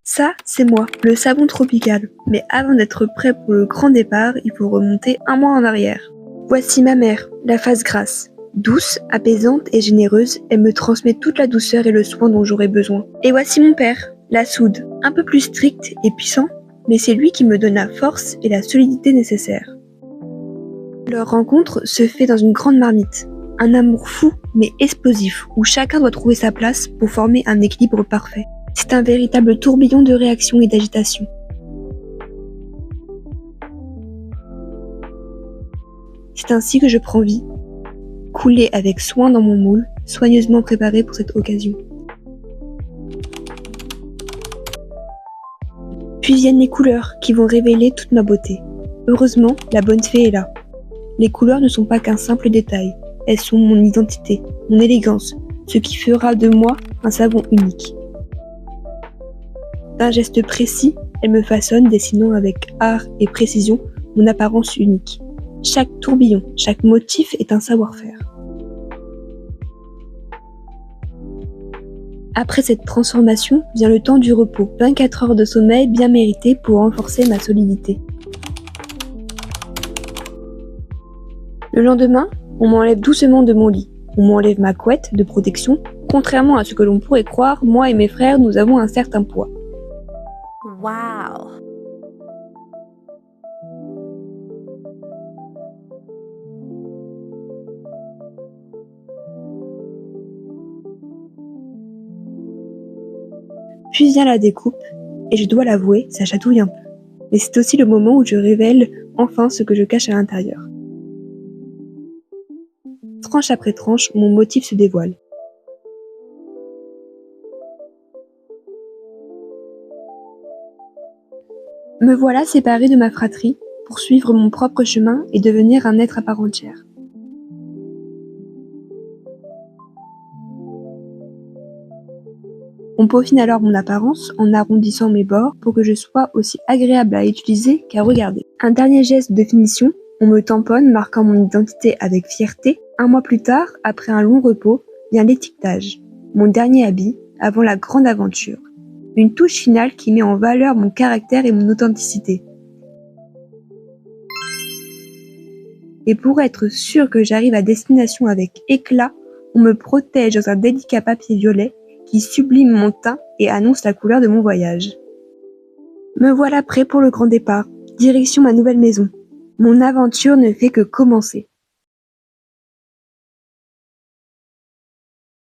Ça, c'est moi, le savon tropical. Mais avant d'être prêt pour le grand départ, il faut remonter un mois en arrière. Voici ma mère, la face grasse. Douce, apaisante et généreuse, elle me transmet toute la douceur et le soin dont j'aurais besoin. Et voici mon père, la soude, un peu plus strict et puissant, mais c'est lui qui me donne la force et la solidité nécessaires. Leur rencontre se fait dans une grande marmite. Un amour fou mais explosif, où chacun doit trouver sa place pour former un équilibre parfait. C'est un véritable tourbillon de réactions et d'agitation. C'est ainsi que je prends vie, coulée avec soin dans mon moule, soigneusement préparé pour cette occasion. Puis viennent les couleurs qui vont révéler toute ma beauté. Heureusement, la bonne fée est là. Les couleurs ne sont pas qu'un simple détail, elles sont mon identité, mon élégance, ce qui fera de moi un savon unique. D'un geste précis, elle me façonne, dessinant avec art et précision mon apparence unique. Chaque tourbillon, chaque motif est un savoir-faire. Après cette transformation vient le temps du repos, 24 heures de sommeil bien mérité pour renforcer ma solidité. Le lendemain, on m'enlève doucement de mon lit. On m'enlève ma couette de protection. Contrairement à ce que l'on pourrait croire, moi et mes frères, nous avons un certain poids. Wow! Puis vient la découpe, et je dois l'avouer, ça chatouille un peu. Mais c'est aussi le moment où je révèle enfin ce que je cache à l'intérieur. Tranche après tranche, mon motif se dévoile. Me voilà séparée de ma fratrie pour suivre mon propre chemin et devenir un être à part entière. On peaufine alors mon apparence en arrondissant mes bords pour que je sois aussi agréable à utiliser qu'à regarder. Un dernier geste de finition, on me tamponne, marquant mon identité avec fierté. Un mois plus tard, après un long repos, vient l'étiquetage, mon dernier habit avant la grande aventure. Une touche finale qui met en valeur mon caractère et mon authenticité. Et pour être sûr que j'arrive à destination avec éclat, on me protège dans un délicat papier violet qui sublime mon teint et annonce la couleur de mon voyage. Me voilà prêt pour le grand départ, direction ma nouvelle maison. Mon aventure ne fait que commencer.